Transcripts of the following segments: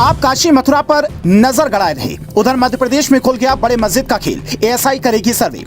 आप काशी मथुरा पर नजर गड़ाए रहे, उधर मध्य प्रदेश में खुल गया बड़े मस्जिद का खेल। एएसआई करेगी सर्वे।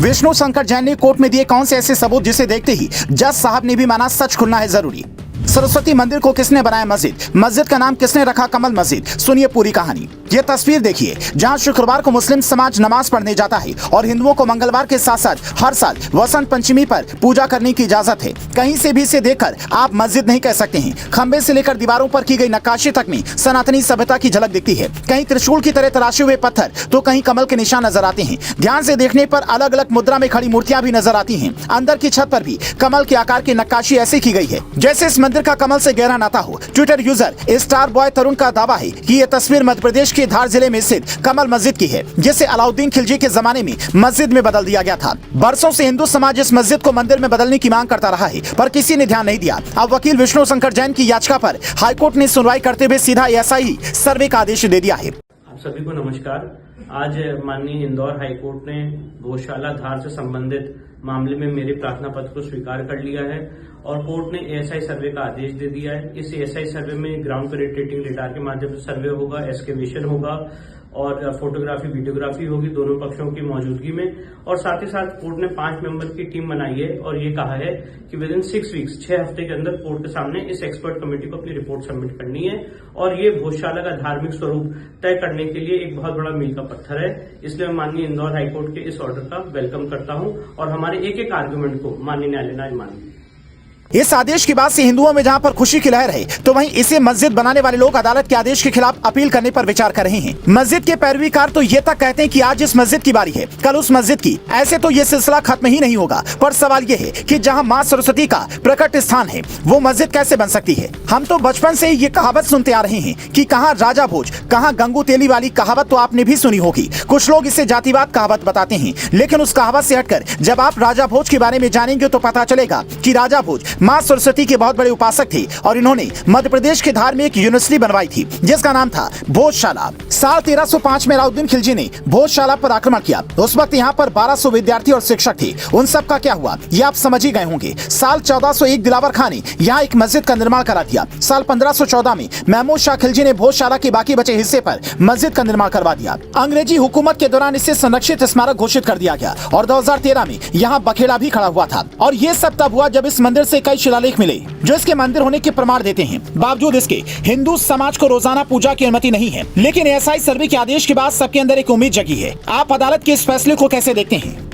विष्णु शंकर जैन ने कोर्ट में दिए कौन से ऐसे सबूत जिसे देखते ही जज साहब ने भी माना सच खुलना है जरूरी। सरस्वती मंदिर को किसने बनाया मस्जिद, मस्जिद का नाम किसने रखा कमल मस्जिद, सुनिए पूरी कहानी। ये तस्वीर देखिए जहां शुक्रवार को मुस्लिम समाज नमाज पढ़ने जाता है और हिंदुओं को मंगलवार के साथ साथ हर साल वसंत पंचमी पर पूजा करने की इजाजत है। कहीं से भी इसे देखकर आप मस्जिद नहीं कह सकते हैं। खंबे से लेकर दीवारों पर की गई नक्काशी तक में सनातनी सभ्यता की झलक दिखती है। कहीं त्रिशूल की तरह तराशे हुए पत्थर तो कहीं कमल के निशान नजर आते हैं। ध्यान से देखने पर अलग अलग मुद्रा में खड़ी मूर्तियां भी नजर आती हैं। अंदर की छत पर भी कमल के आकार की नक्काशी ऐसी की गई है जैसे इस मंदिर का कमल से गहरा नाता हो। ट्विटर यूजर स्टार बॉय तरुण का दावा है कि यह तस्वीर मध्य प्रदेश के धार जिले में स्थित कमल मस्जिद की है, जिसे अलाउद्दीन खिलजी के जमाने में मस्जिद में बदल दिया गया था। बरसों से हिंदू समाज इस मस्जिद को मंदिर में बदलने की मांग करता रहा है, पर किसी ने ध्यान नहीं दिया। अब वकील विष्णु शंकर जैन की याचिका पर हाईकोर्ट ने सुनवाई करते हुए सीधा एएसआई सर्वे का आदेश दे दिया है। आप सभी को नमस्कार। आज माननीय इंदौर हाईकोर्ट ने गौशाला धार से संबंधित मामले में मेरे प्रार्थना पत्र को स्वीकार कर लिया है और कोर्ट ने एएसआई सर्वे का आदेश दे दिया है। इस एएसआई सर्वे में ग्राउंड पेनिट्रेटिंग रेडार के माध्यम से सर्वे होगा, एक्सकेवेशन होगा और फोटोग्राफी वीडियोग्राफी होगी दोनों पक्षों की मौजूदगी में। और साथ ही साथ कोर्ट ने 5 मेंबर की टीम बनाई है और ये कहा है कि विद इन 6 वीक्स 6 हफ्ते के अंदर कोर्ट के सामने इस एक्सपर्ट कमेटी को अपनी रिपोर्ट सबमिट करनी है। और ये भोजशाला का धार्मिक स्वरूप तय करने के लिए एक बहुत बड़ा मील का पत्थर है। इसलिए मैं माननीय इंदौर हाईकोर्ट के इस ऑर्डर का वेलकम करता हूं और हमारे एक एक आर्गुमेंट को माननीय न्यायालय ने आज मान लिया। इस आदेश के बाद से हिंदुओं में जहां पर खुशी की लहर है, तो वहीं इसे मस्जिद बनाने वाले लोग अदालत के आदेश के खिलाफ अपील करने पर विचार कर रहे हैं। मस्जिद के पैरवीकार तो ये तक कहते हैं कि आज इस मस्जिद की बारी है, कल उस मस्जिद की। ऐसे तो ये सिलसिला खत्म ही नहीं होगा। पर सवाल ये है कि जहां मां सरस्वती का प्रकट स्थान है, वो मस्जिद कैसे बन सकती है। हम तो बचपन से ही ये कहावत सुनते आ रहे हैं कि कहाँ राजा भोज कहाँ गंगू तेली वाली कहावत तो आपने भी सुनी होगी। कुछ लोग इसे जातिवाद कहावत बताते हैं, लेकिन उस कहावत से हटकर जब आप राजा भोज के बारे में जानेंगे तो पता चलेगा कि राजा भोज मां सरस्वती के बहुत बड़े उपासक थे और इन्होंने मध्य प्रदेश के धार में एक यूनिवर्सिटी बनवाई थी जिसका नाम था भोजशाला। साल 1305 में अलाउद्दीन खिलजी ने भोजशाला पर आक्रमण किया। उस वक्त यहाँ पर 1200 विद्यार्थी और शिक्षक थे। उन सब का क्या हुआ ये आप समझ ही गए होंगे। साल 1401 दिलावर खां ने यहाँ एक मस्जिद का निर्माण करा दिया। साल 1514 में महमूद शाह खिलजी ने भोजशाला के बाकी बचे हिस्से पर मस्जिद का निर्माण करवा दिया। अंग्रेजी हुकूमत के दौरान इसे संरक्षित स्मारक घोषित कर दिया गया और 2013 में यहाँ बखेड़ा भी खड़ा हुआ था। और ये सब तब हुआ जब इस मंदिर से कई शिलालेख मिले जो इसके मंदिर होने के प्रमाण देते हैं। बावजूद इसके हिंदू समाज को रोजाना पूजा की अनुमति नहीं है। लेकिन एएसआई सर्वे के आदेश के बाद सबके अंदर एक उम्मीद जगी है। आप अदालत के इस फैसले को कैसे देखते हैं?